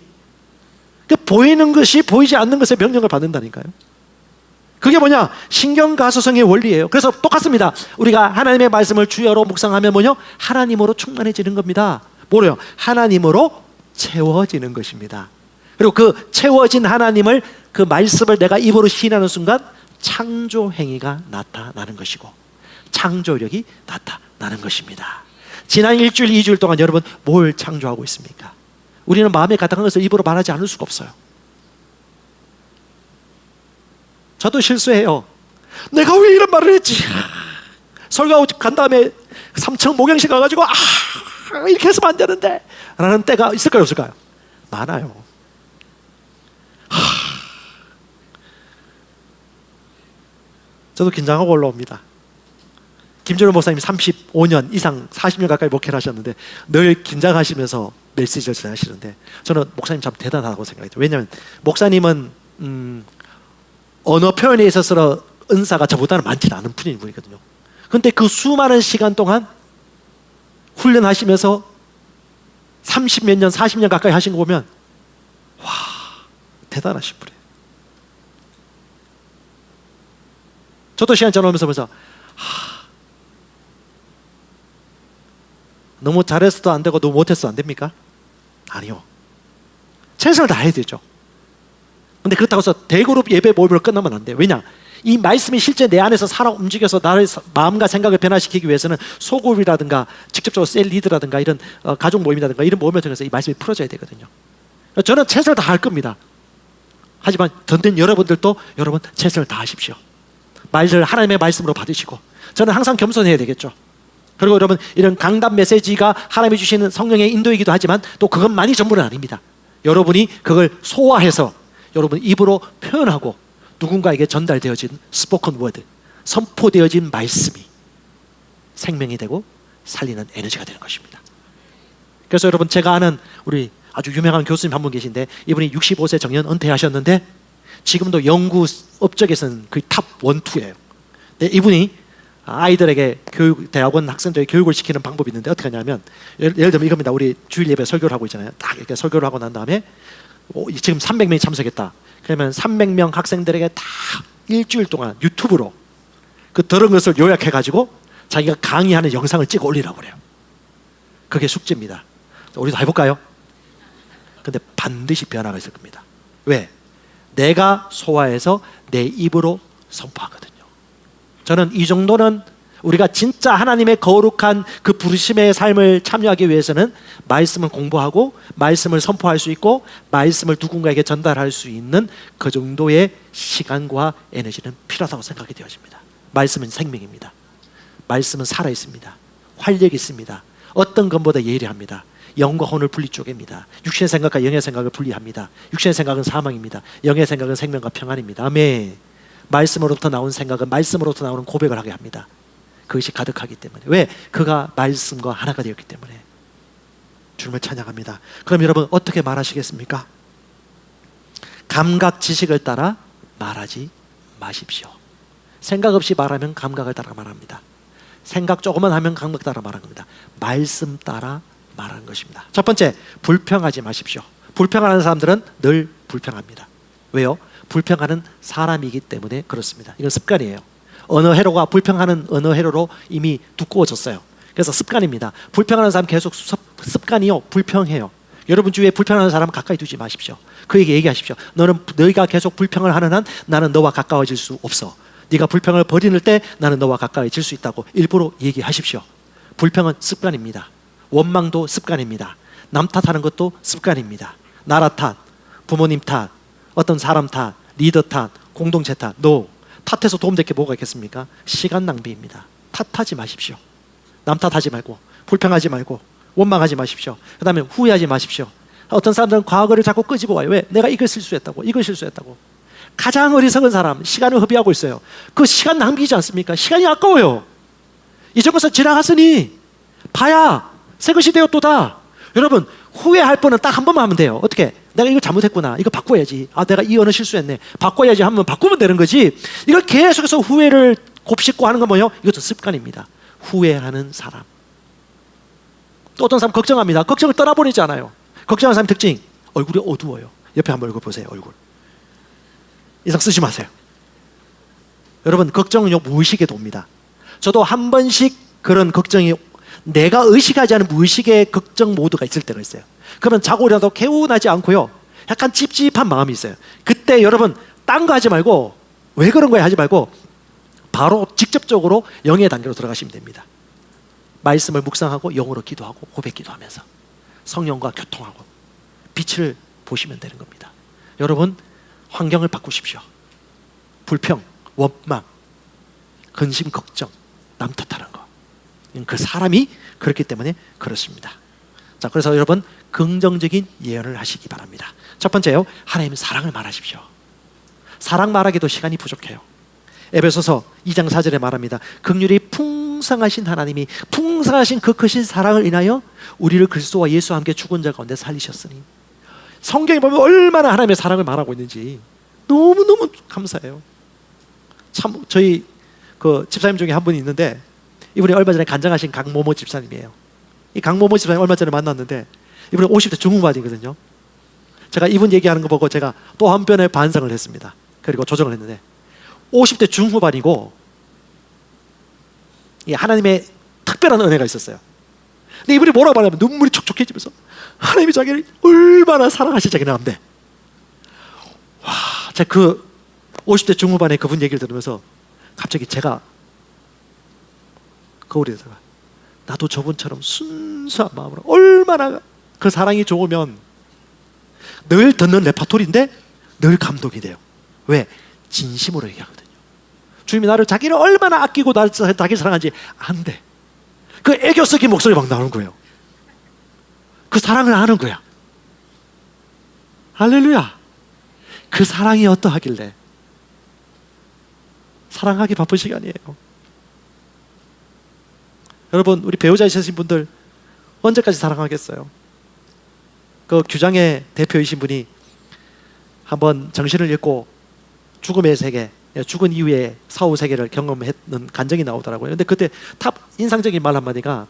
보이는 것이 보이지 않는 것에 명령을 받는다니까요. 그게 뭐냐? 신경가소성의 원리예요. 그래서 똑같습니다. 우리가 하나님의 말씀을 주여로 묵상하면 뭐냐? 하나님으로 충만해지는 겁니다. 뭐래요? 하나님으로 채워지는 것입니다. 그리고 그 채워진 하나님을, 그 말씀을 내가 입으로 시인하는 순간 창조 행위가 나타나는 것이고 창조력이 나타나는 것입니다. 지난 일주일, 2주일 동안 여러분 뭘 창조하고 있습니까? 우리는 마음에 가득한 것을 입으로 말하지 않을 수가 없어요. 저도 실수해요. 내가 왜 이런 말을 했지? 설교하고 간 다음에 3층 목양실 가가지고 이렇게 했으면 안 되는데 라는 때가 있을까요, 없을까요? 많아요. 저도 긴장하고 올라옵니다. 김준호 목사님이 35년 이상 40년 가까이 목회를 하셨는데 늘 긴장하시면서 메시지를 전하시는데 저는 목사님 참 대단하다고 생각해요. 왜냐하면 목사님은 언어 표현에 있어서 은사가 저보다는 많지는 않은 분이거든요. 그런데 그 수많은 시간 동안 훈련하시면서 30몇 년, 40년 가까이 하신 거 보면 와, 대단하신 분이에요. 저도 시간 전하면서 보면서 너무 잘했어도 안 되고 너무 못했어도 안 됩니까? 아니요. 최선을 다해야 되죠. 근데 그렇다고 해서 대그룹 예배 모임으로 끝나면 안 돼요. 왜냐? 이 말씀이 실제 내 안에서 살아 움직여서 나의 마음과 생각을 변화시키기 위해서는 소그룹이라든가 직접적으로 셀 리드라든가 이런 가족 모임이라든가 이런 모임을 통해서 이 말씀이 풀어져야 되거든요. 저는 최선을 다할 겁니다. 하지만 듣는 여러분들도 여러분 최선을 다하십시오. 말들 하나님의 말씀으로 받으시고 저는 항상 겸손해야 되겠죠. 그리고 여러분 이런 강단 메시지가 하나님이 주시는 성령의 인도이기도 하지만 또 그것만이 전부는 아닙니다. 여러분이 그걸 소화해서 여러분 입으로 표현하고 누군가에게 전달되어진 스포컨 워드, 선포되어진 말씀이 생명이 되고 살리는 에너지가 되는 것입니다. 그래서 여러분 제가 아는 우리 아주 유명한 교수님 한 분 계신데 이분이 65세 정년 은퇴하셨는데 지금도 연구 업적에서는 거의 탑 1, 2예요. 근데 이분이 아이들에게 대학원 학생들에게 교육을 시키는 방법이 있는데 어떻게 하냐면 예를 들면 이겁니다. 우리 주일 예배 설교를 하고 있잖아요. 딱 이렇게 설교를 하고 난 다음에 지금 300명이 참석했다. 그러면 300명 학생들에게 다 일주일 동안 유튜브로 그 들은 것을 요약해가지고 자기가 강의하는 영상을 찍어 올리라고 그래요. 그게 숙제입니다. 우리도 해볼까요? 근데 반드시 변화가 있을 겁니다. 왜? 내가 소화해서 내 입으로 선포하거든요. 저는 이 정도는 우리가 진짜 하나님의 거룩한 그 부르심의 삶을 참여하기 위해서는 말씀을 공부하고 말씀을 선포할 수 있고 말씀을 누군가에게 전달할 수 있는 그 정도의 시간과 에너지는 필요하다고 생각이 되어집니다. 말씀은 생명입니다. 말씀은 살아있습니다. 활력이 있습니다. 어떤 것보다 예리합니다. 영과 혼을 분리 쪼갭니다. 육신의 생각과 영의 생각을 분리합니다. 육신의 생각은 사망입니다. 영의 생각은 생명과 평안입니다. 아멘. 말씀으로부터 나온 생각은 말씀으로부터 나오는 고백을 하게 합니다. 그것이 가득하기 때문에. 왜? 그가 말씀과 하나가 되었기 때문에. 주님을 찬양합니다. 그럼 여러분 어떻게 말하시겠습니까? 감각 지식을 따라 말하지 마십시오. 생각 없이 말하면 감각을 따라 말합니다. 생각 조금만 하면 감각 따라 말하는 겁니다. 말씀 따라 말하는 것입니다. 첫 번째, 불평하지 마십시오. 불평하는 사람들은 늘 불평합니다. 왜요? 불평하는 사람이기 때문에 그렇습니다. 이건 습관이에요. 언어 회로가 불평하는 언어 회로로 이미 두꺼워졌어요. 그래서 습관입니다. 불평하는 사람 계속 습관이요. 불평해요. 여러분 주위에 불평하는 사람 가까이 두지 마십시오. 그에게 얘기하십시오. 너희가 계속 불평을 하는 한 나는 너와 가까워질 수 없어. 네가 불평을 버리는 때 나는 너와 가까워질 수 있다고 일부러 얘기하십시오. 불평은 습관입니다. 원망도 습관입니다. 남 탓하는 것도 습관입니다. 나라 탓, 부모님 탓, 어떤 사람 탓, 리더 탓, 공동체 탓. 탓해서 도움될 게 뭐가 있겠습니까? 시간 낭비입니다. 탓하지 마십시오. 남 탓하지 말고 불평하지 말고 원망하지 마십시오. 그 다음에 후회하지 마십시오. 어떤 사람들은 과거를 자꾸 끄집어 와요. 왜? 내가 이걸 실수했다고, 이걸 실수했다고. 가장 어리석은 사람, 시간을 허비하고 있어요. 그 시간 낭비지 않습니까? 시간이 아까워요. 이전 것은 지나갔으니 봐야 새 것이 되었도다. 여러분 후회할 뻔은 딱 한 번만 하면 돼요. 어떻게? 내가 이걸 잘못했구나. 이거 바꿔야지. 내가 이 언어 실수했네. 바꿔야지 하면 바꾸면 되는 거지. 이걸 계속해서 후회를 곱씹고 하는 건 뭐예요? 이것도 습관입니다. 후회하는 사람. 또 어떤 사람 걱정합니다. 걱정을 떠나보내지 않아요. 걱정하는 사람 특징, 얼굴이 어두워요. 옆에 한번 얼굴 보세요. 얼굴. 이상 쓰지 마세요. 여러분 걱정은 무의식에도 옵니다. 저도 한 번씩 그런 걱정이 내가 의식하지 않은 무의식의 걱정 모드가 있을 때가 있어요. 그러면 자고 일어나도 개운하지 않고요. 약간 찝찝한 마음이 있어요. 그때 여러분 딴 거 하지 말고 왜 그런 거야 하지 말고 바로 직접적으로 영의 단계로 들어가시면 됩니다. 말씀을 묵상하고 영으로 기도하고 고백 기도하면서 성령과 교통하고 빛을 보시면 되는 겁니다. 여러분, 환경을 바꾸십시오. 불평, 원망, 근심, 걱정, 남 탓하는 거. 그 사람이 그렇기 때문에 그렇습니다. 자, 그래서 여러분 긍정적인 예언을 하시기 바랍니다. 첫 번째요, 하나님 사랑을 말하십시오. 사랑 말하기도 시간이 부족해요. 에베소서 2장 4절에 말합니다. 긍휼이 풍성하신 하나님이 풍성하신 그 크신 사랑을 인하여 우리를 그리스도와 예수와 함께 죽은 자 가운데 살리셨으니. 성경에 보면 얼마나 하나님의 사랑을 말하고 있는지 너무너무 감사해요. 참 저희 그 집사님 중에 한 분이 있는데 이분이 얼마 전에 간증하신 강모모 집사님이에요. 이 강모모 집사님 얼마 전에 만났는데 이분이 50대 중후반이거든요. 제가 이분 얘기하는 거 보고 제가 또 한편의 반성을 했습니다. 그리고 조정을 했는데 50대 중후반이고 하나님의 특별한 은혜가 있었어요. 근데 이분이 뭐라고 말하면 눈물이 촉촉해지면서 하나님이 자기를 얼마나 사랑하실지 자기는 안돼. 와, 제가 그 50대 중후반의 그분 얘기를 들으면서 갑자기 제가 거울에다가 나도 저분처럼 순수한 마음으로 얼마나 그 사랑이 좋으면 늘 듣는 레파토리인데 늘 감동이 돼요. 왜? 진심으로 얘기하거든요. 주님이 나를 자기를 얼마나 아끼고 나를 자기 사랑하는지 안돼. 그 애교 섞인 목소리 막 나오는 거예요. 그 사랑을 아는 거야. 할렐루야. 그 사랑이 어떠하길래. 사랑하기 바쁜 시간이에요. 여러분, 우리 배우자 있으신 분들 언제까지 사랑하겠어요? 그 규장의 대표이신 분이 한번 정신을 잃고 죽음의 세계, 죽은 이후에 사후 세계를 경험했는 간증이 나오더라고요. 근데 그때 탑 인상적인 말 한마디가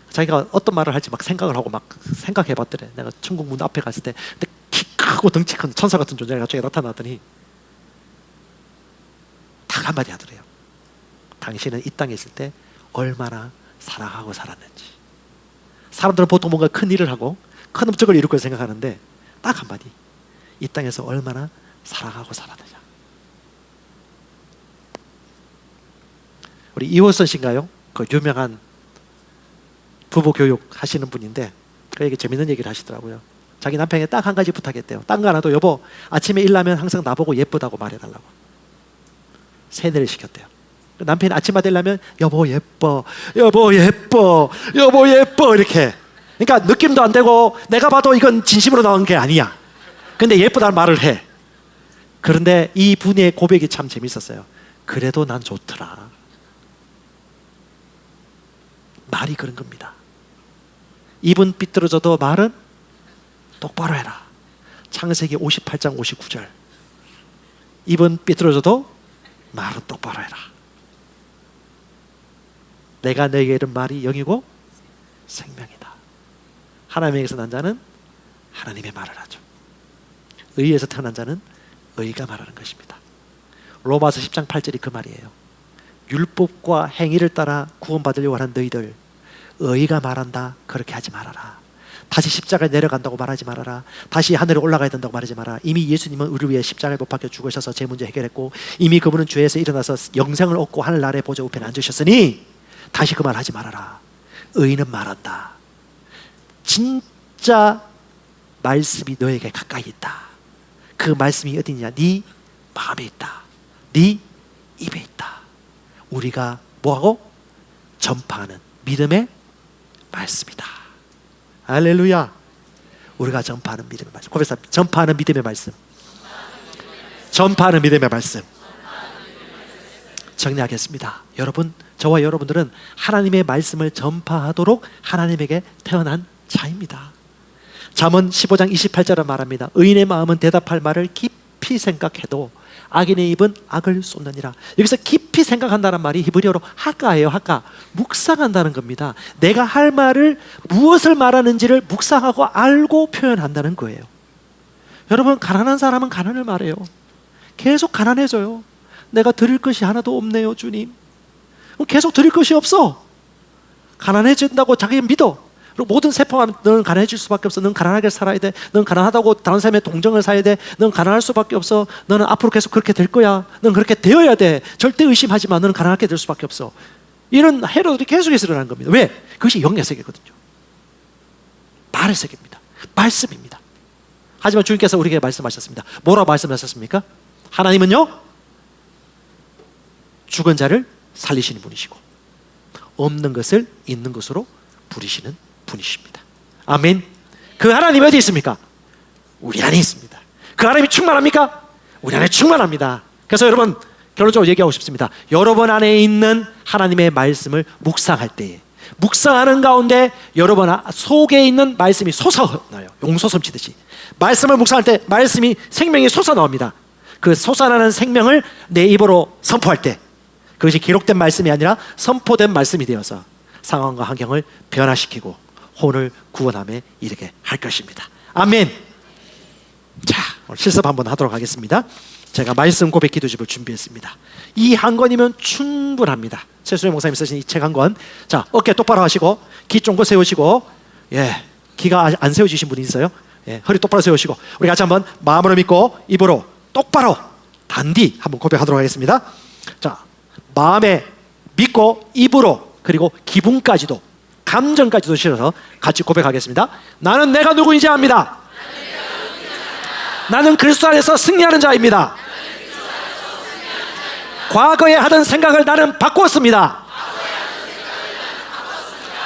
자기가 어떤 말을 할지 막 생각을 하고 막 생각해봤더래. 내가 천국 문 앞에 갔을 때 근데 키 크고 덩치 큰 천사 같은 존재가 갑자기 나타나더니 딱 한마디 하더래요. 당신은 이 땅에 있을 때 얼마나 사랑하고 살았는지. 사람들은 보통 뭔가 큰 일을 하고 큰 업적을 이룰 걸 생각하는데 딱 한마디, 이 땅에서 얼마나 사랑하고 살았느냐. 우리 이호선 씨인가요? 그 유명한 부부 교육 하시는 분인데 그에게 재밌는 얘기를 하시더라고요. 자기 남편에게 딱 한 가지 부탁했대요. 딴 거 하나도 여보 아침에 일나면 항상 나보고 예쁘다고 말해달라고 세뇌를 시켰대요. 남편이 아침마다 일나면 여보 예뻐, 여보 예뻐, 여보 예뻐 이렇게. 그러니까 느낌도 안 되고 내가 봐도 이건 진심으로 나온 게 아니야. 근데 예쁘다는 말을 해. 그런데 이 분의 고백이 참 재밌었어요. 그래도 난 좋더라. 말이 그런 겁니다. 입은 삐뚤어져도 말은 똑바로 해라. 창세기 58장 59절. 입은 삐뚤어져도 말은 똑바로 해라. 내가 너에게 이른 말이 영이고 생명이다. 하나님에게서 난 자는 하나님의 말을 하죠. 의에서 태어난 자는 의가 말하는 것입니다. 로마서 10장 8절이 그 말이에요. 율법과 행위를 따라 구원받으려고 하는 너희들 의가 말한다. 그렇게 하지 말아라. 다시 십자가에 내려간다고 말하지 말아라. 다시 하늘에 올라가야 된다고 말하지 마라. 이미 예수님은 우리를 위해 십자가에 못 박혀 죽으셔서 제 문제 해결했고 이미 그분은 죄에서 일어나서 영생을 얻고 하늘나라의 보좌 우편에 앉으셨으니 다시 그 말 하지 말아라. 의는 말한다. 진짜 말씀이 너에게 가까이 있다. 그 말씀이 어디 있냐? 네 마음에 있다. 네 입에 있다. 우리가 뭐하고? 전파하는 믿음의 말씀이다. 할렐루야. 우리가 전파하는 믿음의 말씀. 고백사 전파하는 믿음의 말씀. 전파하는 믿음의 말씀. 정리하겠습니다. 여러분, 저와 여러분들은 하나님의 말씀을 전파하도록 하나님에게 태어난 자입니다. 잠언 15장 28절에 말합니다. 의인의 마음은 대답할 말을 깊이 생각해도 악인의 입은 악을 쏟느니라. 여기서 깊이 생각한다는 말이 히브리어로 하가예요. 하가. 묵상한다는 겁니다. 내가 할 말을 무엇을 말하는지를 묵상하고 알고 표현한다는 거예요. 여러분, 가난한 사람은 가난을 말해요. 계속 가난해져요. 내가 드릴 것이 하나도 없네요, 주님. 계속 드릴 것이 없어. 가난해진다고 자기 믿어. 그리고 모든 세포가 너는 가난해질 수밖에 없어. 너는 가난하게 살아야 돼. 너는 가난하다고 다른 사람의 동정을 사야 돼. 너는 가난할 수밖에 없어. 너는 앞으로 계속 그렇게 될 거야. 너는 그렇게 되어야 돼. 절대 의심하지 마. 너는 가난하게 될 수밖에 없어. 이런 해로들이 계속해서 일어나는 겁니다. 왜? 그것이 영의 세계거든요. 말의 세계입니다. 말씀입니다. 하지만 주님께서 우리에게 말씀하셨습니다. 뭐라고 말씀하셨습니까? 하나님은요, 죽은 자를 살리시는 분이시고 없는 것을 있는 것으로 부리시는 분이십니다. 아멘. 그 하나님이 어디 있습니까? 우리 안에 있습니다. 그 하나님이 충만합니까? 우리 안에 충만합니다. 그래서 여러분, 결론적으로 얘기하고 싶습니다. 여러분 안에 있는 하나님의 말씀을 묵상할 때에, 묵상하는 가운데 여러분 속에 있는 말씀이 솟아나요. 용솟 넘치듯이. 말씀을 묵상할 때 말씀이, 생명이 솟아나옵니다. 그 솟아나는 생명을 내 입으로 선포할 때 그것이 기록된 말씀이 아니라 선포된 말씀이 되어서 상황과 환경을 변화시키고 혼을 구원함에 이르게 할 것입니다. 아멘. 자, 오늘 실습 한번 하도록 하겠습니다. 제가 말씀 고백 기도집을 준비했습니다. 이 한 권이면 충분합니다. 최수영 목사님 쓰신 이 책 한 권. 자, 어깨 똑바로 하시고 귀 쫑긋 세우시고, 귀가 안 세워지신 분이 있어요? 허리 똑바로 세우시고 우리 같이 한번 마음으로 믿고 입으로 똑바로 단디 한번 고백하도록 하겠습니다. 자, 마음에 믿고 입으로 그리고 기분까지도, 감정까지도 실어서 같이 고백하겠습니다. 나는 내가 누구인지 압니다. 나는 그리스도 안에서 승리하는 자입니다. 과거에 하던 생각을 나는 바꾸었습니다.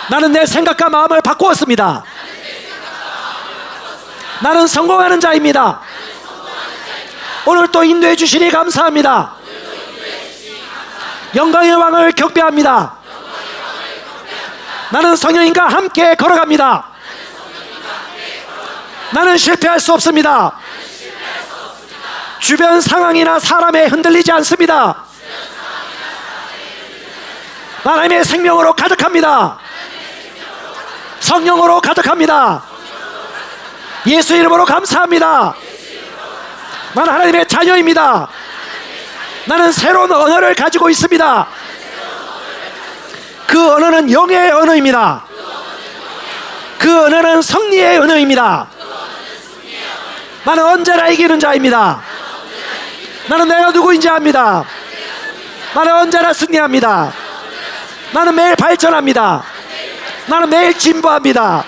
나는 내 생각과 마음을 바꾸었습니다. 나는 성공하는 자입니다. 오늘 또 인도해 주시니 감사합니다. 영광의 왕을 경배합니다. 나는 성령님과 함께 걸어갑니다. 나는 실패할 수 없습니다. 주변 상황이나 사람에 흔들리지 않습니다. 하나님의 생명으로 가득합니다. 성령으로 가득합니다. 예수 이름으로 감사합니다. 나는 하나님의 자녀입니다. 나는 새로운 언어를 가지고 있습니다. 그 언어는 영의 언어입니다. 그 언어는 승리의 언어입니다. 나는 언제나 이기는 자입니다. 나는 내가 누구인지 압니다. 나는 언제나 승리합니다. 나는 매일 발전합니다. 나는 매일 진보합니다.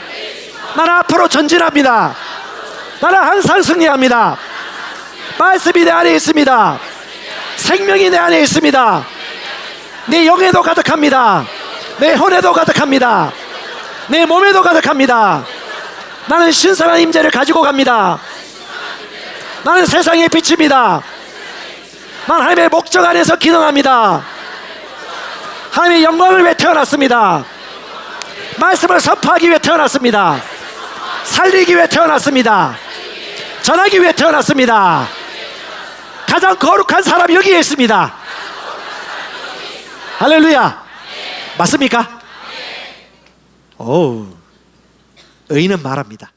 나는 앞으로 전진합니다. 나는 항상 승리합니다. 말씀이 내 안에 있습니다. 생명이 내 안에 있습니다. 내 영에도 가득합니다. 내 혼에도 가득합니다. 내 몸에도 가득합니다. 나는 신선한 임재를 가지고 갑니다. 나는 세상의 빛입니다. 나는 하나님의 목적 안에서 기능합니다. 하나님의 영광을 위해 태어났습니다. 말씀을 선포하기 위해 태어났습니다. 살리기 위해 태어났습니다. 전하기 위해 태어났습니다. 가장 거룩한 사람이 여기에 있습니다. 할렐루야. 맞습니까? 오, 의인은 말합니다.